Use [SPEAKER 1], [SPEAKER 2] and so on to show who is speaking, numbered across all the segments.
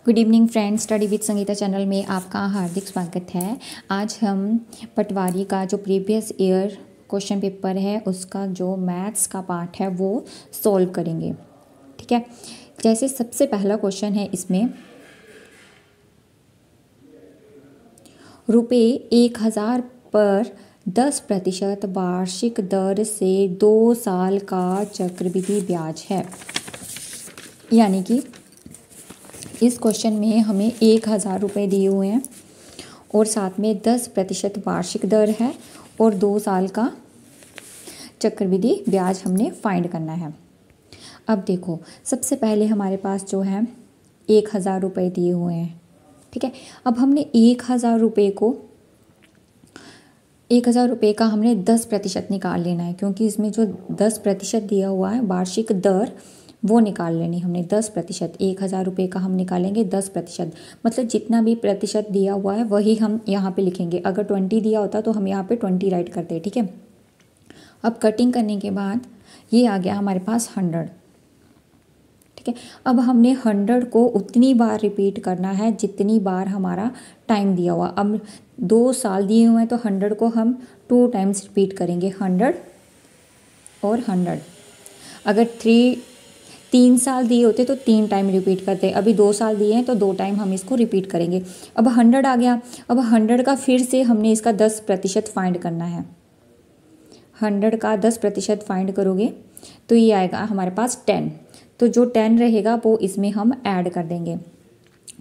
[SPEAKER 1] Good evening friends, study with Sangeeta channel में आपका हार्दिक स्वागत है। आज हम पटवारी का जो प्रीवियस ईयर क्वेश्चन पेपर है उसका जो मैथ्स का पार्ट है वो सॉल्व करेंगे। ठीक है, जैसे सबसे पहला क्वेश्चन है इसमें, रुपये 1000 पर 10% वार्षिक दर से 2 साल का चक्रवृद्धि ब्याज है। यानी कि इस क्वेश्चन में हमें 1000 रुपये दिए हुए हैं और साथ में 10% वार्षिक दर है और 2 साल का चक्रवृद्धि ब्याज हमने फाइंड करना है। अब देखो, सबसे पहले हमारे पास जो है 1000 रुपये दिए हुए हैं। ठीक है, अब हमने 1000 रुपये का हमने 10% निकाल लेना है, क्योंकि इसमें जो 10% दिया हुआ है वार्षिक दर वो निकाल लेनी हमने। 10%, 1000 रुपये का हम निकालेंगे 10%, मतलब जितना भी प्रतिशत दिया हुआ है वही हम यहाँ पे लिखेंगे। अगर 20 दिया होता तो हम यहाँ पे 20 राइट करते। ठीक है, अब कटिंग करने के बाद ये आ गया हमारे पास 100। ठीक है, अब हमने 100 को उतनी बार रिपीट करना है जितनी बार हमारा टाइम दिया हुआ। अब 2 साल दिए हुए हैं तो 100 को हम 2 टाइम्स रिपीट करेंगे, 100 और 100। अगर 3 साल दिए होते तो 3 टाइम रिपीट करते। अभी 2 साल दिए हैं तो 2 टाइम हम इसको रिपीट करेंगे। अब 100 आ गया, अब 100 का फिर से हमने इसका 10% फाइंड करना है। 100 का 10% फाइंड करोगे तो ये आएगा हमारे पास 10। तो जो 10 रहेगा वो इसमें हम ऐड कर देंगे,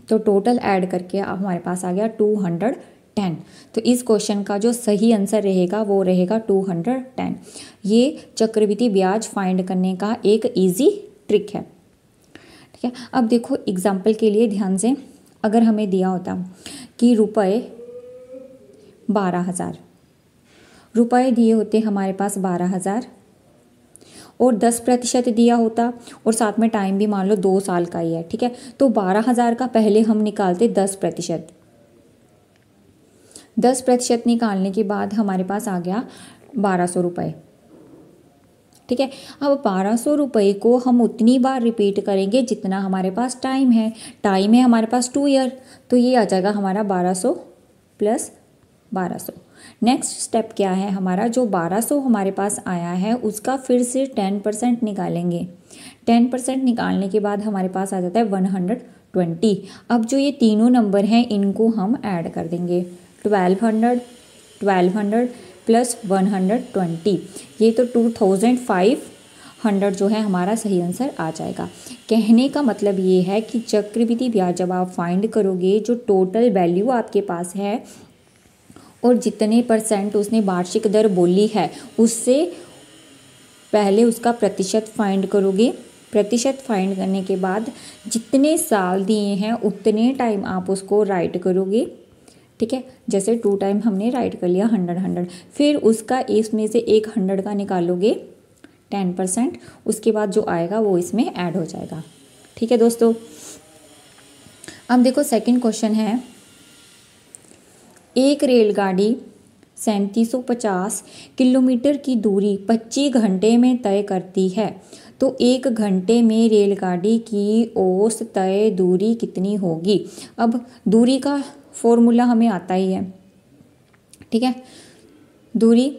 [SPEAKER 1] तो टोटल ऐड करके अब हमारे पास आ गया 210। तो इस क्वेश्चन का जो सही आंसर रहेगा वो रहेगा 210। ये चक्रवृद्धि ब्याज फाइंड करने का एक इजी ट्रिक है। ठीक है, अब देखो एग्जाम्पल के लिए ध्यान से, अगर हमें दिया होता कि रुपये 12,000 रुपये दिए होते हमारे पास 12,000 और 10% दिया होता और साथ में टाइम भी मान लो 2 साल का ही है। ठीक है, तो 12,000 का पहले हम निकालते 10%। 10% निकालने के बाद हमारे पास आ गया 1200 रुपये। ठीक है, अब 1200 रुपये को हम उतनी बार रिपीट करेंगे जितना हमारे पास टाइम है। टाइम है हमारे पास 2 ईयर, तो ये आ जाएगा हमारा 1200 प्लस 1200। नेक्स्ट स्टेप क्या है हमारा, जो 1200 हमारे पास आया है उसका फिर से 10% निकालेंगे। 10% निकालने के बाद हमारे पास आ जाता है 120। अब जो ये तीनों नंबर हैं इनको हम ऐड कर देंगे, 1200 प्लस 120, ये तो 2500 जो है हमारा सही आंसर आ जाएगा। कहने का मतलब ये है कि चक्रवृद्धि ब्याज जब आप फाइंड करोगे, जो टोटल वैल्यू आपके पास है और जितने % उसने वार्षिक दर बोली है उससे पहले उसका प्रतिशत फाइंड करोगे। प्रतिशत फाइंड करने के बाद जितने साल दिए हैं उतने टाइम आप उसको राइट करोगे। ठीक है, जैसे 2 टाइम हमने राइट कर लिया 100, फिर उसका इसमें से एक 100 का निकालोगे 10%, उसके बाद जो आएगा वो इसमें ऐड हो जाएगा। ठीक है दोस्तों, अब देखो सेकंड क्वेश्चन है, एक रेलगाड़ी 3750 किलोमीटर की दूरी 25 घंटे में तय करती है, तो 1 घंटे में रेलगाड़ी की औसत तय दूरी कितनी होगी। अब दूरी का फॉर्मूला हमें आता ही है। ठीक है, दूरी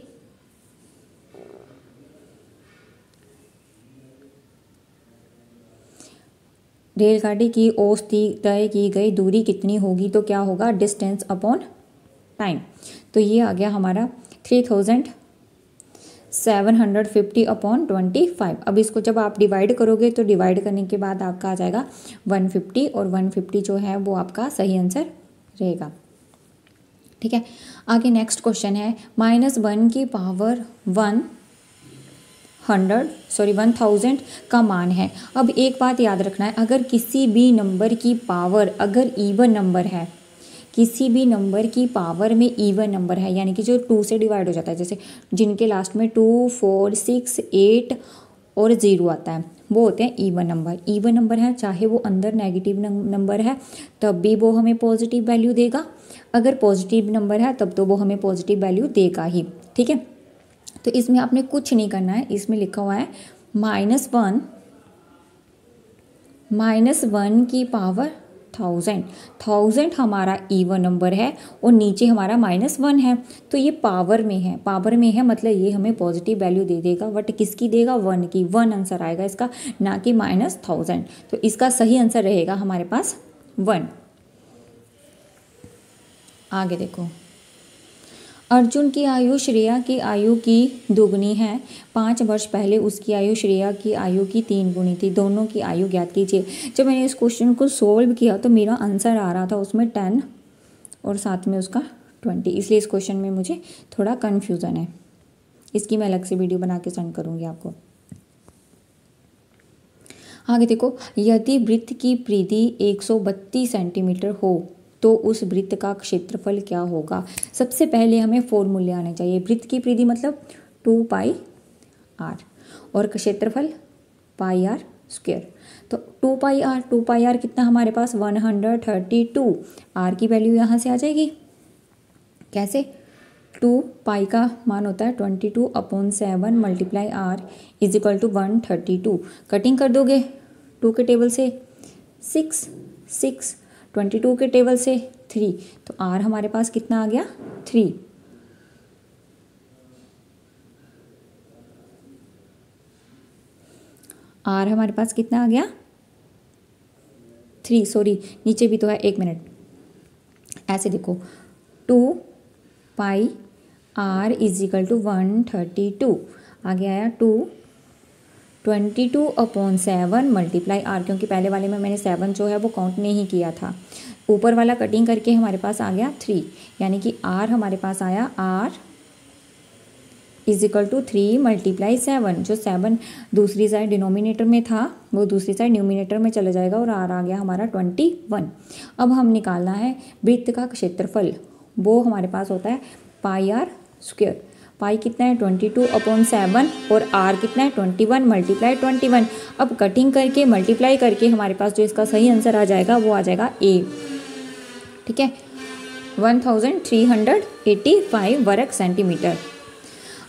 [SPEAKER 1] रेलगाड़ी की औसत तय की गई दूरी कितनी होगी, तो क्या होगा, डिस्टेंस अपॉन टाइम। तो ये आ गया हमारा 3750 अपॉन 25। अब इसको जब आप डिवाइड करोगे तो डिवाइड करने के बाद आपका आ जाएगा 150 और 150 जो है वो आपका सही आंसर रहेगा। ठीक है, आगे नेक्स्ट क्वेश्चन है, -1 की पावर 1000 का मान है। अब एक बात याद रखना है, अगर किसी भी नंबर की पावर अगर इवन नंबर है, किसी भी नंबर की पावर में इवन नंबर है, यानी कि जो 2 से डिवाइड हो जाता है, जैसे जिनके लास्ट में 2, 4, 6, 8 और 0 आता है, वो होते हैं इवन नंबर। इवन नंबर है चाहे वो अंदर नेगेटिव नंबर है तब भी वो हमें पॉजिटिव वैल्यू देगा, अगर पॉजिटिव नंबर है तब तो वो हमें पॉजिटिव वैल्यू देगा ही। ठीक है, तो इसमें आपने कुछ नहीं करना है, इसमें लिखा हुआ है -1 की पावर 1000। 1000 हमारा इवन नंबर है और नीचे हमारा -1 है, तो ये पावर में है, पावर में है मतलब ये हमें पॉजिटिव वैल्यू दे देगा, बट किसकी देगा, 1 की। 1 आंसर आएगा इसका, ना कि -1000। तो इसका सही आंसर रहेगा हमारे पास 1। आगे देखो, अर्जुन की आयु श्रेया की आयु की दुगनी है। 5 वर्ष पहले उसकी आयु श्रेया की आयु की 3 गुनी थी। दोनों की आयु ज्ञात कीजिए। जब मैंने इस क्वेश्चन को सोल्व किया तो मेरा आंसर आ रहा था उसमें 10 और साथ में उसका 20, इसलिए इस क्वेश्चन में मुझे थोड़ा कन्फ्यूज़न है। इसकी मैं अलग से वीडियो बना के सेंड करूँगी आपको। आगे देखो, यदि वृत्त की परिधि 132 सेंटीमीटर हो तो उस वृत्त का क्षेत्रफल क्या होगा। सबसे पहले हमें फॉर्मूले आने चाहिए। वृत्त की परिधि मतलब 2πr और क्षेत्रफल πr²। तो 2πr कितना हमारे पास 132। r की वैल्यू यहाँ से आ जाएगी। कैसे, 2π का मान होता है 22/7 multiply r is equal to 132। Cutting कर दोगे 2 के टेबल से 6, 22 के टेबल से 3, तो r हमारे पास कितना आ गया 3। r हमारे पास कितना आ गया 3, सॉरी नीचे भी तो है, 1 मिनट। ऐसे देखो 2πr इज इक्वल टू 132, आगे आया 22/7 मल्टीप्लाई r, क्योंकि पहले वाले में मैंने 7 जो है वो काउंट नहीं किया था। ऊपर वाला कटिंग करके हमारे पास आ गया 3, यानी कि r हमारे पास आया r is equal to 3 multiply 7। जो 7 दूसरी साइड डिनोमिनेटर में था वो दूसरी साइड न्यूमिनेटर में चला जाएगा और r आ गया हमारा 21। अब हम निकालना है वृत्त का क्षेत्रफल, वो हमारे पास होता है πr²। पाई कितना है 22/7 और r कितना है 21 मल्टीप्लाई 21। अब कटिंग करके मल्टीप्लाई करके हमारे पास जो इसका सही आंसर आ जाएगा वो आ जाएगा a। ठीक है, 1385 वर्ग सेंटीमीटर।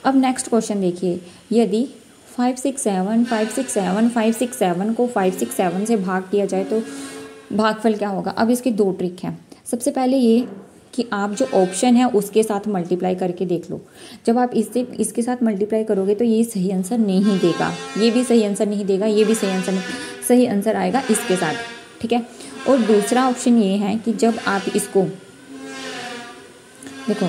[SPEAKER 1] अब नेक्स्ट क्वेश्चन देखिए, यदि 567 को 567 से भाग किया जाए तो भागफल क्या होगा। अब इसकी 2 ट्रिक हैं। सबसे पहले ये कि आप जो ऑप्शन है उसके साथ मल्टीप्लाई करके देख लो। जब आप इसके साथ मल्टीप्लाई करोगे तो ये सही आंसर नहीं देगा, ये भी सही आंसर नहीं देगा, ये भी सही आंसर नहीं, सही आंसर आएगा इसके साथ। ठीक है, और दूसरा ऑप्शन ये है कि जब आप इसको देखो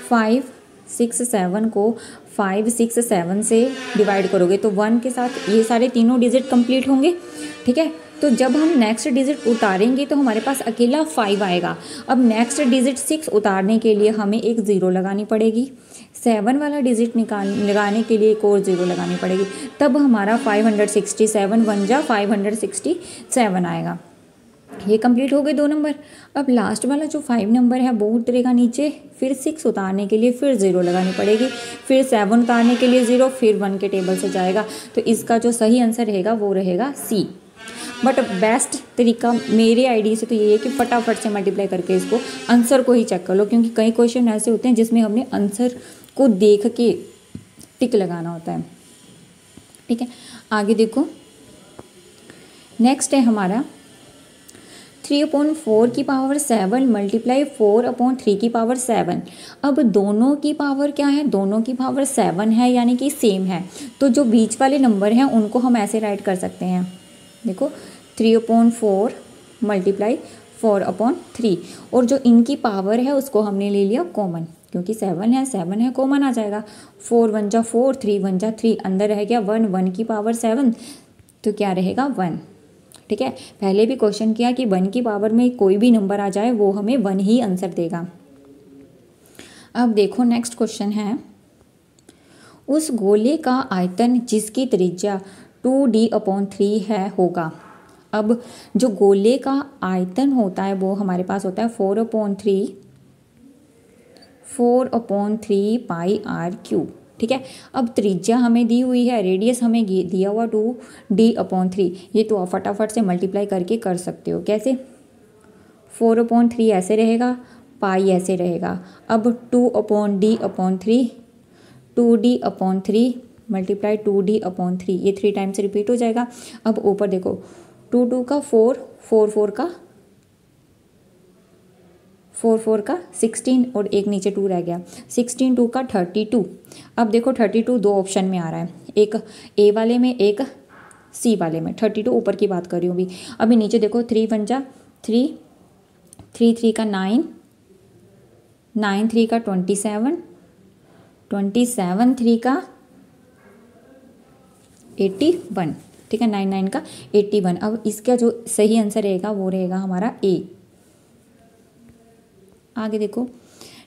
[SPEAKER 1] 567 को 567 से डिवाइड करोगे तो 1 के साथ ये सारे तीनों डिजिट कंप्लीट होंगे। ठीक है, तो जब हम नेक्स्ट डिजिट उतारेंगे तो हमारे पास अकेला 5 आएगा। अब नेक्स्ट डिजिट 6 उतारने के लिए हमें एक 0 लगानी पड़ेगी, 7 वाला डिजिट लगाने के लिए एक और 0 लगानी पड़ेगी, तब हमारा 567 1 जा 567 आएगा। ये कंप्लीट हो गए 2 नंबर। अब लास्ट वाला जो 5 नंबर है वो उतरेगा नीचे, फिर 6 उतारने के लिए फिर 0 लगानी पड़ेगी, फिर 7 उतारने के लिए 0, फिर 1 के टेबल से जाएगा। तो इसका जो सही आंसर रहेगा वो रहेगा C। बट बेस्ट तरीका मेरे आइडिया से तो ये है कि फटाफट से मल्टीप्लाई करके इसको आंसर को ही चेक कर लो, क्योंकि कई क्वेश्चन ऐसे होते हैं जिसमें हमने आंसर को देख के टिक लगाना होता है। ठीक है, आगे देखो, नेक्स्ट है हमारा 3/4 की पावर 7 मल्टीप्लाई 4/3 की पावर 7। अब दोनों की पावर क्या है, दोनों की पावर 7 है, यानी कि सेम है। तो जो बीच वाले नंबर हैं उनको हम ऐसे राइट कर सकते हैं, देखो 3/4 मल्टीप्लाई 4/3, और जो इनकी पावर है उसको हमने ले लिया कॉमन, क्योंकि 7 है कॉमन आ जाएगा। 4 1 जा 4, 3 1 जा 3, अंदर रह गया 1, 1 की पावर 7, तो क्या रहेगा 1। ठीक है, पहले भी क्वेश्चन किया कि 1 की पावर में कोई भी नंबर आ जाए वो हमें 1 ही आंसर देगा। अब देखो नेक्स्ट क्वेश्चन है, उस गोले का आयतन जिसकी त्रिज्या 2d/3 है होगा। अब जो गोले का आयतन होता है वो हमारे पास होता है 4/3 पाई r³। ठीक है, अब त्रिज्या हमें दी हुई है, रेडियस हमें दिया हुआ 2d/3। ये तो आप फटाफट से मल्टीप्लाई करके कर सकते हो। कैसे, 4/3 ऐसे रहेगा, पाई ऐसे रहेगा। अब 2/d/3, 2d/3 मल्टीप्लाई 2d/3, ये 3 टाइम्स रिपीट हो जाएगा। अब ऊपर देखो 2 2 का 4, 4 4 का 4 4 का 16 और एक नीचे 2 रह गया, 16 2 का 32। अब देखो 32 दो ऑप्शन में आ रहा है, एक ए वाले में एक सी वाले में। 32 ऊपर की बात कर रही हूँ अभी। अभी नीचे देखो 3 1 जा 3, 3 3 का 9, 9 3 का 27, 27 3 का 81, ठीक है, 9 9 का 81। अब इसका जो सही आंसर रहेगा वो रहेगा हमारा ए। आगे देखो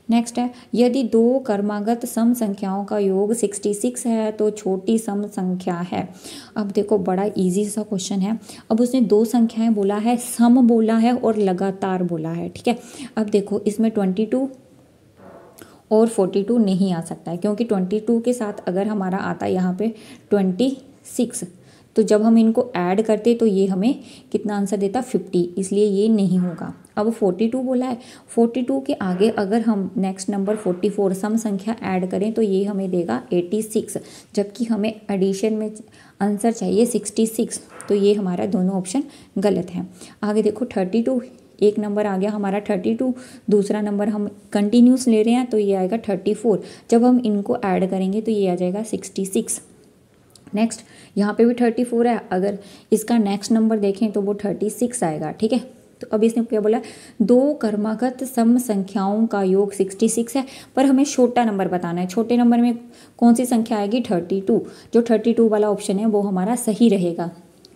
[SPEAKER 1] नेक्स्ट है, यदि दो क्रमागत सम संख्याओं का योग 66 है तो छोटी सम संख्या है। अब देखो बड़ा इजी सा क्वेश्चन है। अब उसने दो संख्याएं बोला है, सम बोला है और लगातार बोला है, ठीक है। अब देखो इसमें 22 और 42 नहीं आ सकता है, क्योंकि 22 के साथ अगर हमारा आता है यहाँ पे 26, तो जब हम इनको ऐड करते तो ये हमें कितना आंसर देता 50, इसलिए ये नहीं होगा। अब 42 बोला है, 42 के आगे अगर हम नेक्स्ट नंबर 44 सम संख्या ऐड करें तो ये हमें देगा 86, जबकि हमें एडिशन में आंसर चाहिए 66, तो ये हमारा दोनों ऑप्शन गलत है। आगे देखो 32, एक नंबर आ गया हमारा 32, दूसरा नंबर हम कंटिन्यूस ले रहे हैं तो ये आएगा 34, जब हम इनको ऐड करेंगे तो ये आ जाएगा 66। नेक्स्ट यहाँ पे भी 34 है, अगर इसका नेक्स्ट नंबर देखें तो वो 36 आएगा, ठीक है। तो अब इसने क्या बोला, दो क्रमागत सम संख्याओं का योग 66 है, पर हमें छोटा नंबर बताना है। छोटे नंबर में कौन सी संख्या आएगी 32, जो 32 वाला ऑप्शन है वो हमारा सही रहेगा।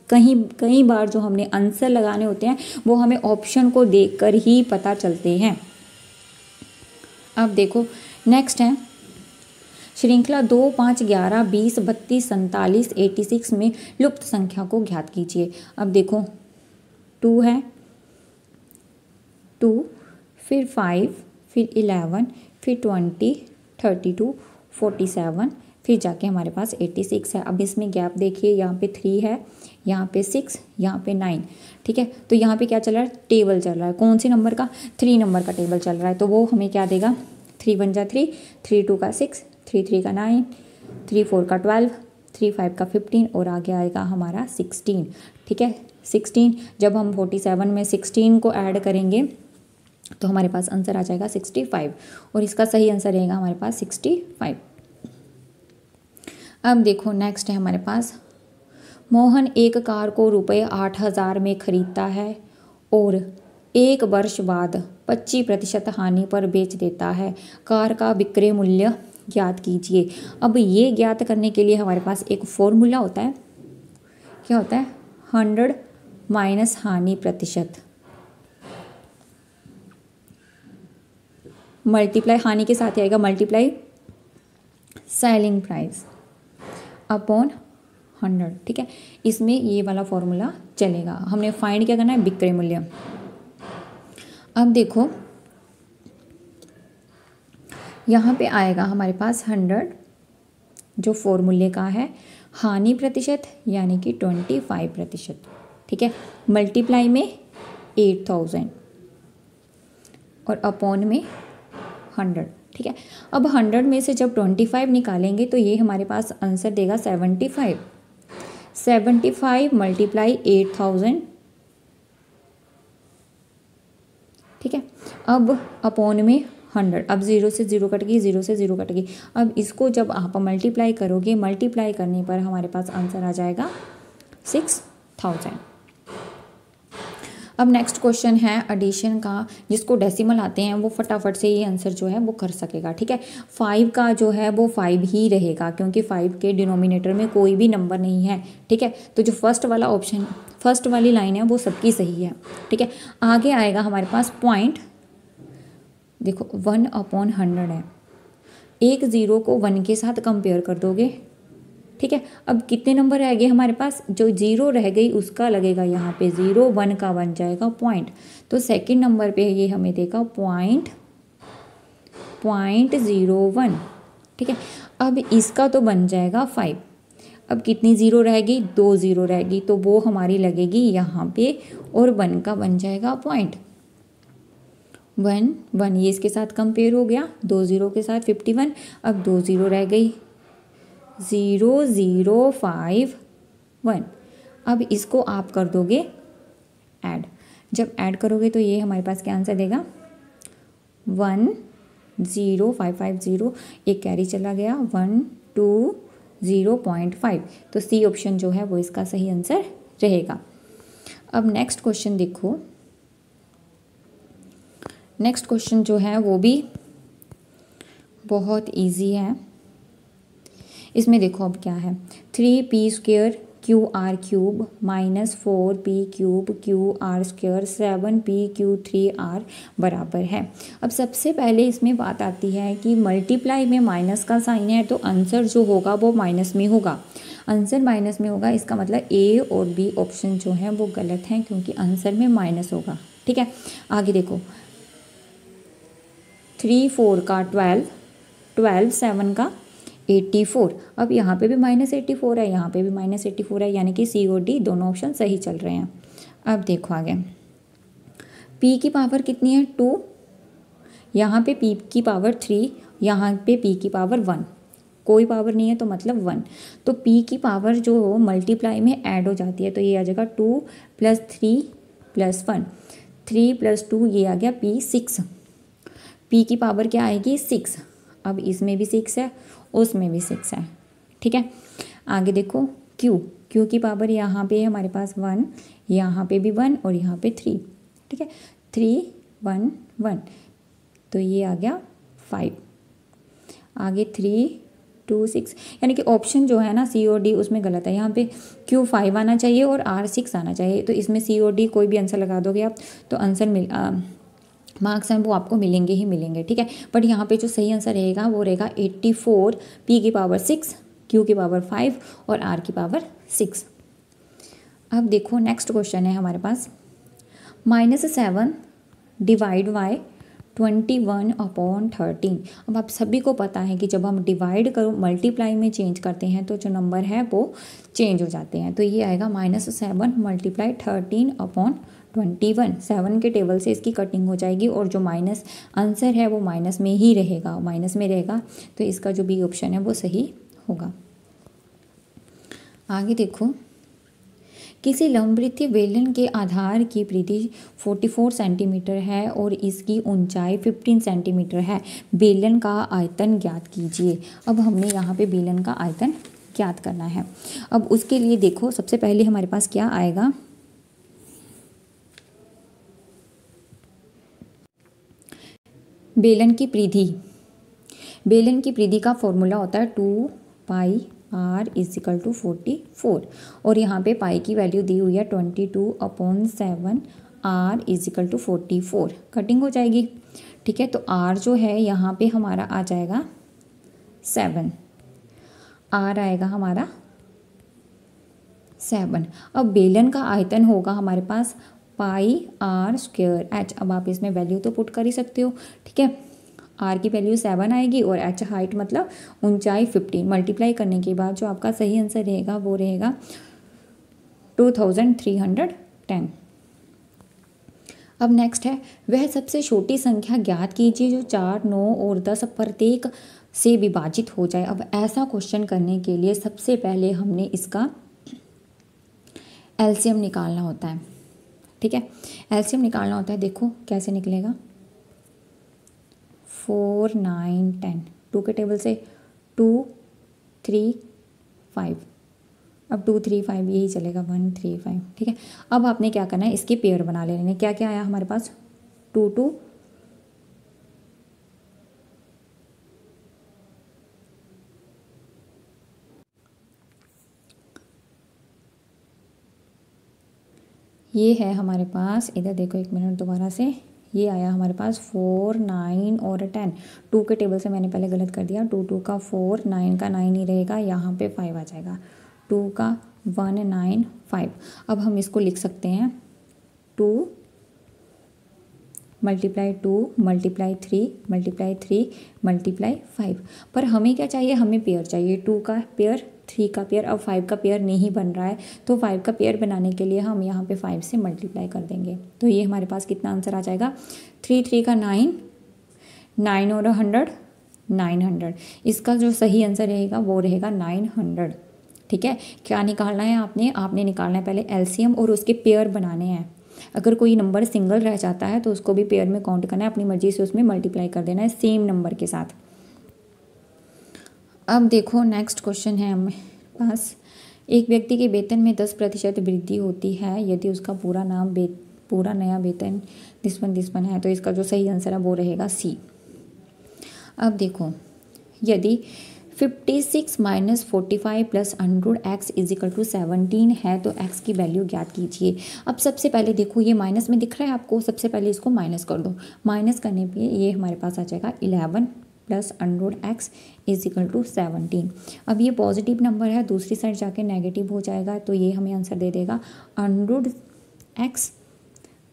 [SPEAKER 1] कई बार जो हमने आंसर लगाने होते हैं वो हमें ऑप्शन को देखकर ही पता चलते हैं। अब देखो नेक्स्ट है, श्रृंखला 2 5 11 20 32 47 86 में लुप्त संख्या को ज्ञात कीजिए। अब देखो 2 है, 2 फिर 5 फिर 11 फिर 20 32 47 फिर जाके हमारे पास 86 है। अब इसमें गैप देखिए, यहाँ पे 3 है, यहाँ पे 6, यहाँ पे 9, ठीक है। तो यहाँ पे क्या चल रहा है, टेबल चल रहा है, कौन सी नंबर का, 3 नंबर का टेबल चल रहा है। तो वो हमें क्या देगा, 3 1 जा 3, 3 2 का 6, 3 3 का 9, 3 4 का 12, 3 5 का 15 और आगे आएगा हमारा 16, ठीक है। 16 जब हम 47 में 16 को ऐड करेंगे तो हमारे पास आंसर आ जाएगा 65, और इसका सही आंसर रहेगा हमारे पास 65। अब देखो नेक्स्ट है हमारे पास, मोहन एक कार को रुपये 8,000 में खरीदता है और 1 वर्ष बाद 25% हानि पर बेच देता है। कार का विक्रय मूल्य ज्ञात कीजिए। अब ये ज्ञात करने के लिए हमारे पास एक फॉर्मूला होता है, क्या होता है, 100 माइनस हानि प्रतिशत, मल्टीप्लाई हानि के साथ आएगा मल्टीप्लाई सेलिंग प्राइस अपॉन 100, ठीक है। इसमें ये वाला फॉर्मूला चलेगा। हमने फाइंड क्या करना है, विक्रय मूल्य। अब देखो यहाँ पे आएगा हमारे पास 100 जो फॉर्मूले का है, हानि प्रतिशत यानी कि 25%, ठीक है, मल्टीप्लाई में 8000 और अपॉन में 100, ठीक है। अब 100 में से जब 25 निकालेंगे तो ये हमारे पास आंसर देगा 75, 75 मल्टीप्लाई 8000, ठीक है। अब अपॉन में 100, अब 0 से 0 कट गई, 0 से 0 कट गई। अब इसको जब आप मल्टीप्लाई करोगे, मल्टीप्लाई करने पर हमारे पास आंसर आ जाएगा 6000। अब नेक्स्ट क्वेश्चन है एडिशन का, जिसको डेसिमल आते हैं वो फटाफट से ये आंसर जो है वो कर सकेगा, ठीक है। 5 का जो है वो 5 ही रहेगा, क्योंकि 5 के डिनोमिनेटर में कोई भी नंबर नहीं है, ठीक है। तो जो फर्स्ट वाला ऑप्शन, फर्स्ट वाली लाइन है वो सबकी सही है, ठीक है। आगे आएगा हमारे पास पॉइंट, देखो 1/100 है, एक 0 को 1 के साथ कंपेयर कर दोगे, ठीक है। अब कितने नंबर रह गए हमारे पास, जो 0 रह गई उसका लगेगा यहाँ पे 0, 1 का बन जाएगा पॉइंट, तो सेकंड नंबर पे ये हमें देगा .01, ठीक है। अब इसका तो बन जाएगा 5, अब कितनी 0 रहेगी, 2 0 रहेगी, तो वो हमारी लगेगी यहाँ पे, और 1 का बन जाएगा .1 1, ये इसके साथ कंपेयर हो गया, 2 0 के साथ 51, अब 2 0 रह गई, 0 0 5 1। अब इसको आप कर दोगे ऐड, जब ऐड करोगे तो ये हमारे पास क्या आंसर देगा 10550, एक कैरी चला गया 120.5। तो सी ऑप्शन जो है वो इसका सही आंसर रहेगा। अब नेक्स्ट क्वेश्चन देखो, नेक्स्ट क्वेश्चन जो है वो भी बहुत इजी है। इसमें देखो अब क्या है, 3p² QR³ -4p³ QR² 7p³ बराबर है। अब सबसे पहले इसमें बात आती है कि मल्टीप्लाई में माइनस का साइन है, तो आंसर जो होगा वो माइनस में होगा, आंसर माइनस में होगा। इसका मतलब ए और बी ऑप्शन जो है वो गलत हैं, क्योंकि आंसर में माइनस होगा। ठीक है, आगे देखो, 3 4 का 12, 7 का 84। अब यहाँ पे भी -84 है, यहाँ पे भी -84 है, यानी कि सी और डी दोनों ऑप्शन सही चल रहे हैं। अब देखो आगे, p की पावर कितनी है 2, यहाँ पे p की पावर 3, यहाँ पे p की पावर 1, कोई पावर नहीं है तो मतलब 1। तो p की पावर जो मल्टीप्लाई में ऐड हो जाती है, तो ये आ जाएगा 2 + 3 + 1, 3 + 2 ये आ गया p 6। p की पावर क्या आएगी 6। अब इसमें भी 6 है, उसमें भी 6 है। ठीक है, आगे देखो q की पावर यहाँ पे है हमारे पास 1, यहाँ पे भी 1 और यहाँ पे 3। ठीक है, 3 1 1, तो ये आ गया 5। आगे 3 2 6, यानी कि ऑप्शन जो है ना सी और डी उसमें गलत है। यहाँ पे q 5 आना चाहिए और r 6 आना चाहिए, तो इसमें सी और डी कोई भी आंसर लगा दोगे आप तो आंसर मार्क्स हैं वो आपको मिलेंगे ही मिलेंगे। ठीक है, बट यहाँ पे जो सही आंसर रहेगा वो रहेगा 84, p की पावर 6, q की पावर 5 और r की पावर 6। अब देखो नेक्स्ट क्वेश्चन है हमारे पास, -7 डिवाइड बाय 21/13। अब आप सभी को पता है कि जब हम डिवाइड करो मल्टीप्लाई में चेंज करते हैं तो जो नंबर है वो चेंज हो जाते हैं। तो ये आएगा -7 × 13/21। 7 के टेबल से इसकी कटिंग हो जाएगी और जो माइनस आंसर है वो माइनस में ही रहेगा, माइनस में रहेगा, तो इसका जो बी ऑप्शन है वो सही होगा। आगे देखो, किसी लंबवृत्तीय बेलन के आधार की परिधि 44 सेंटीमीटर है और इसकी ऊंचाई 15 सेंटीमीटर है। बेलन का आयतन ज्ञात कीजिए। अब हमने यहाँ पे बेलन का आयतन ज्ञात करना है। अब उसके लिए देखो सबसे पहले हमारे पास क्या आएगा, बेलन की परिधि। बेलन की परिधि का फॉर्मूला होता है 2πr = 44 और यहाँ पे पाई की वैल्यू दी हुई है 22/7 r = 44। कटिंग हो जाएगी। ठीक है, तो r जो है यहाँ पे हमारा आ जाएगा 7, r आएगा हमारा 7। अब बेलन का आयतन होगा हमारे पास πr²h। अब आप इसमें वैल्यू तो पुट कर ही सकते हो। ठीक है, r की वैल्यू 7 आएगी और h हाइट मतलब ऊंचाई 15। मल्टीप्लाई करने के बाद जो आपका सही आंसर रहेगा वो रहेगा 2310। अब नेक्स्ट है, वह सबसे छोटी संख्या ज्ञात कीजिए जो 4, 9 और 10 प्रत्येक से विभाजित हो जाए। अब ऐसा क्वेश्चन करने के लिए सबसे पहले हमने इसका एलसीएम निकालना होता है। ठीक है, एलसीएम निकालना होता है। देखो कैसे निकलेगा, 4 9 10, 2 के टेबल से 2 3 5, अब 2 3 5 यही चलेगा 1 3 5। ठीक है, अब आपने क्या करना है, इसके पेयर बना लेने। क्या क्या आया हमारे पास, 2 2 ये है हमारे पास, इधर देखो एक मिनट दोबारा से, ये आया हमारे पास 4 9 और 10। 2 के टेबल से मैंने पहले गलत कर दिया, 2 2 का 4, 9 का 9 ही रहेगा, यहाँ पे 5 आ जाएगा, 2 का 1 9 5। अब हम इसको लिख सकते हैं 2 × 2 × 3 × 3 × 5। पर हमें क्या चाहिए, हमें पेयर चाहिए, 2 का पेयर 3 का पेयर। अब 5 का पेयर नहीं बन रहा है, तो 5 का पेयर बनाने के लिए हम यहाँ पे 5 से मल्टीप्लाई कर देंगे। तो ये हमारे पास कितना आंसर आ जाएगा, 3 3 का 9, 9 और 100 900। इसका जो सही आंसर रहेगा वो रहेगा 900। ठीक है, क्या निकालना है आपने निकालना है पहले एलसीएम और उसके पेयर बनाने हैं। अगर कोई नंबर सिंगल रह जाता है तो उसको भी पेयर में काउंट करना है, अपनी मर्जी से उसमें मल्टीप्लाई कर देना है सेम नंबर के साथ। अब देखो नेक्स्ट क्वेश्चन है हमें पास, एक व्यक्ति के वेतन में 10% वृद्धि होती है यदि उसका पूरा नया वेतन दिस वन है, तो इसका जो सही आंसर है वो रहेगा सी। अब देखो यदि 56 - 45 + 100x = 17 है तो x की वैल्यू ज्ञात कीजिए। अब सबसे पहले देखो ये माइनस में दिख रहा है आपको, सबसे पहले इसको माइनस कर दो। माइनस करने पे ये हमारे पास आ जाएगा 11 + 100x = 17। अब ये पॉजिटिव नंबर है, दूसरी साइड जाके नेगेटिव हो जाएगा, तो ये हमें आंसर दे देगा 100x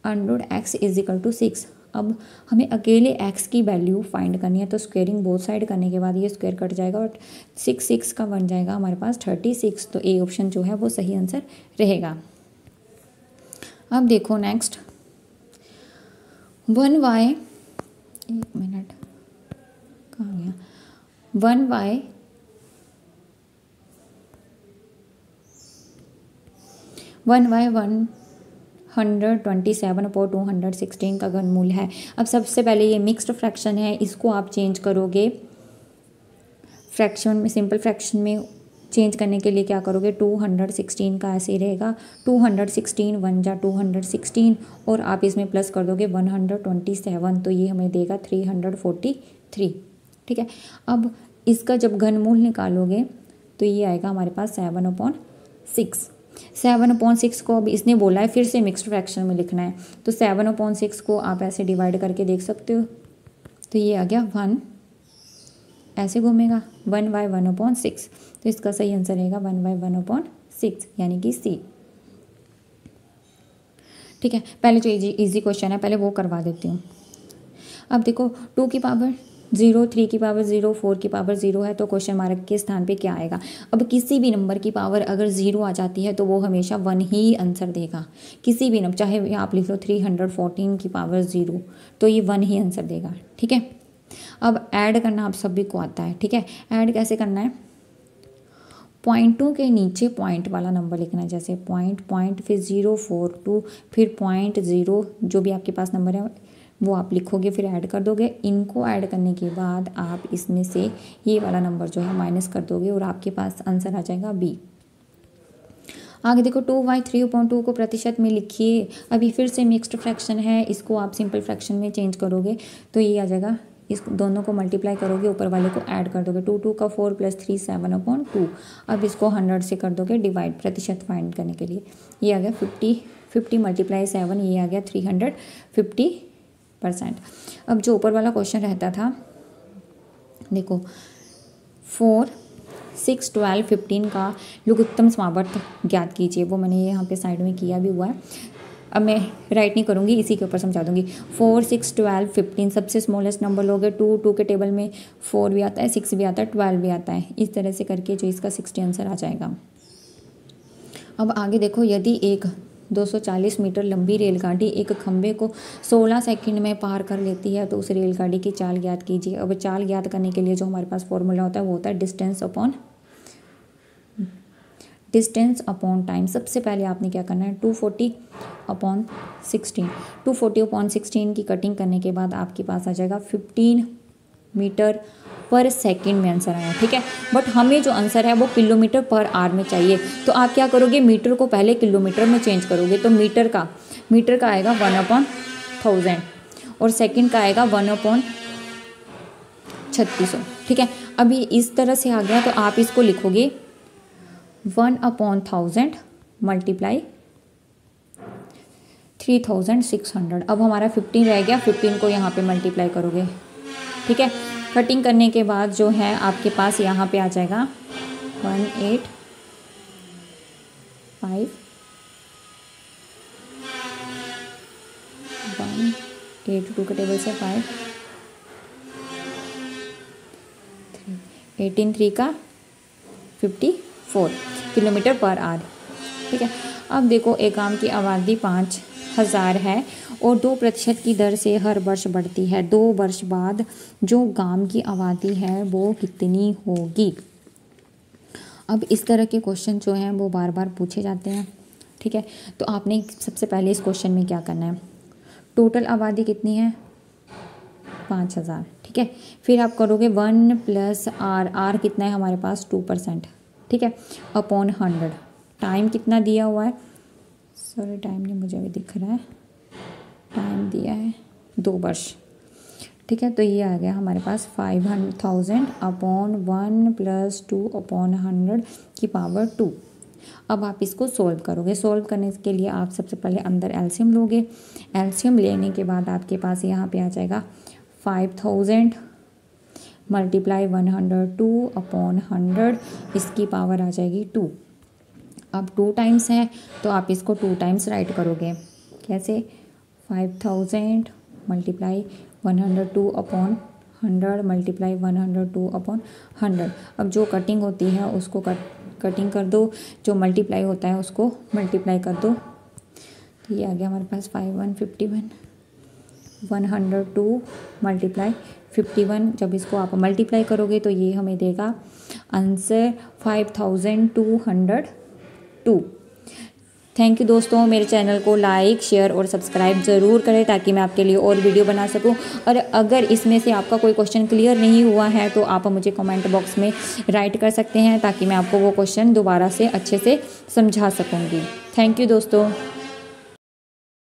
[SPEAKER 1] = 6। अब हमें अकेले x की वैल्यू फाइंड करनी है, तो स्क्वेयरिंग बोथ साइड करने के बाद ये स्क्वेयर कट जाएगा और 6 का बन जाएगा हमारे पास 36। तो ए ऑप्शन जो है वो सही आंसर रहेगा। अब देखो नेक्स्ट 1y, एक मिनट कहाँ गया, 1y 127/216 का घनमूल है। अब सबसे पहले ये मिक्स्ड फ्रैक्शन है, इसको आप चेंज करोगे फ्रैक्शन में, सिंपल फ्रैक्शन में चेंज करने के लिए क्या करोगे, 216 का ऐसे ही रहेगा, 216 1 जा 216 और आप इसमें प्लस कर दोगे 127, तो ये हमें देगा 343। ठीक है, अब इसका जब घनमूल निकालोगे तो ये आएगा हमारे पास 7/6। 7/6 को अब इसने बोला है फिर से मिक्स्ड फ्रैक्शन में लिखना है, तो 7/6 को आप ऐसे डिवाइड करके देख सकते हो, तो ये आ गया 1, ऐसे घूमेगा 1/1/6, तो इसका सही आंसर रहेगा 1/1/6 यानी कि सी। ठीक है, पहले जो इजी क्वेश्चन है पहले वो करवा देती हूँ। अब देखो 2 की पावर 0, 3 की पावर 0, 4 की पावर 0 है, तो क्वेश्चन मार्क के स्थान पे क्या आएगा। अब किसी भी नंबर की पावर अगर 0 आ जाती है तो वो हमेशा 1 ही आंसर देगा, किसी भी नंबर, चाहे आप लिख लो 314 की पावर 0, तो ये 1 ही आंसर देगा। ठीक है, अब ऐड करना आप सभी को आता है। ठीक है, ऐड कैसे करना है, पॉइंटों के नीचे पॉइंट वाला नंबर लिखना है, जैसे पॉइंट फिर 042 फिर 0 जो भी आपके पास नंबर है वो आप लिखोगे, फिर ऐड कर दोगे। इनको ऐड करने के बाद आप इसमें से ये वाला नंबर जो है माइनस कर दोगे और आपके पास आंसर आ जाएगा बी। आगे देखो 2y 3/2 को प्रतिशत में लिखिए। अभी फिर से मिक्स्ड फ्रैक्शन है, इसको आप सिंपल फ्रैक्शन में चेंज करोगे तो ये आ जाएगा, इस दोनों को मल्टीप्लाई करोगे, ऊपर वाले को ऐड कर दोगे, 2 का 4 + 3 7/2। अब इसको 100 से कर दोगे डिवाइड प्रतिशत फाइंड करने के लिए, ये आ गया 50 × 7, ये आ गया 350%। अब जो ऊपर वाला क्वेश्चन रहता था देखो 4, 6, 12, 15 का लघुत्तम समावर्त ज्ञात कीजिए, वो मैंने यहाँ पे साइड में किया भी हुआ है, अब मैं राइट नहीं करूँगी, इसी के ऊपर समझा दूंगी। 4, 6, 12, 15 सबसे स्मॉलेस्ट नंबर लोगे, 2 के टेबल में 4 भी आता है, 6 भी आता है, 12 भी आता है, इस तरह से करके जो इसका 60 आंसर आ जाएगा। अब आगे देखो यदि एक 240 मीटर लंबी रेलगाड़ी एक खंभे को 16 सेकंड में पार कर लेती है तो उस रेलगाड़ी की चाल ज्ञात कीजिए। अब चाल ज्ञात करने के लिए जो हमारे पास फॉर्मूला होता है वो होता है डिस्टेंस अपॉन टाइम। सबसे पहले आपने क्या करना है 240/16 240/16 की कटिंग करने के बाद आपके पास आ जाएगा 15 मीटर पर सेकंड में आंसर आया। ठीक है, बट हमें जो आंसर है वो किलोमीटर पर आवर में चाहिए, तो आप क्या करोगे, मीटर को पहले किलोमीटर में चेंज करोगे, तो मीटर का आएगा 1/1000 और सेकंड का आएगा 1/3600। ठीक है, अभी इस तरह से आ गया तो आप इसको लिखोगे 1/1000 × 3600। अब हमारा 15 रह गया, 15 को यहाँ पे मल्टीप्लाई करोगे। ठीक है, कटिंग करने के बाद जो है आपके पास यहाँ पे आ जाएगा 182 के टेबल से 5 18 3 का 54 किलोमीटर पर आवर। ठीक है, अब देखो एक गांव की आबादी 5000 है और 2% की दर से हर वर्ष बढ़ती है। 2 वर्ष बाद जो गांव की आबादी है वो कितनी होगी। अब इस तरह के क्वेश्चन जो हैं वो बार बार पूछे जाते हैं, ठीक है। तो आपने सबसे पहले इस क्वेश्चन में क्या करना है, टोटल आबादी कितनी है 5000, ठीक है। फिर आप करोगे 1 + r कितना है हमारे पास 2%, ठीक है, अपॉन 100। टाइम कितना दिया हुआ है, सॉरी टाइम नहीं मुझे अभी दिख रहा है, टाइम दिया है 2 वर्ष, ठीक है। तो ये आ गया हमारे पास 500,000 अपॉन 1 + 2 अपॉन 100 की पावर 2। अब आप इसको सोल्व करोगे। सोल्व करने के लिए आप सबसे पहले अंदर एलसीएम लोगे। एलसीएम लेने के बाद आपके पास यहाँ पे आ जाएगा 5000 मल्टीप्लाई 102 अपॉन 100, इसकी पावर आ जाएगी 2। अब 2 टाइम्स है तो आप इसको 2 टाइम्स राइट करोगे। कैसे, 5000 मल्टीप्लाई 102 अपॉन 100 मल्टीप्लाई 102 अपॉन 100। अब जो कटिंग होती है उसको कटिंग कर दो, जो मल्टीप्लाई होता है उसको मल्टीप्लाई कर दो। तो ये आ गया हमारे पास 5151, 102 मल्टीप्लाई 51। जब इसको आप मल्टीप्लाई करोगे तो ये हमें देगा आंसर 5202। थैंक यू दोस्तों, मेरे चैनल को लाइक शेयर और सब्सक्राइब ज़रूर करें ताकि मैं आपके लिए और वीडियो बना सकूं। और अगर इसमें से आपका कोई क्वेश्चन क्लियर नहीं हुआ है तो आप मुझे कमेंट बॉक्स में राइट कर सकते हैं ताकि मैं आपको वो क्वेश्चन दोबारा से अच्छे से समझा सकूंगी। थैंक यू दोस्तों।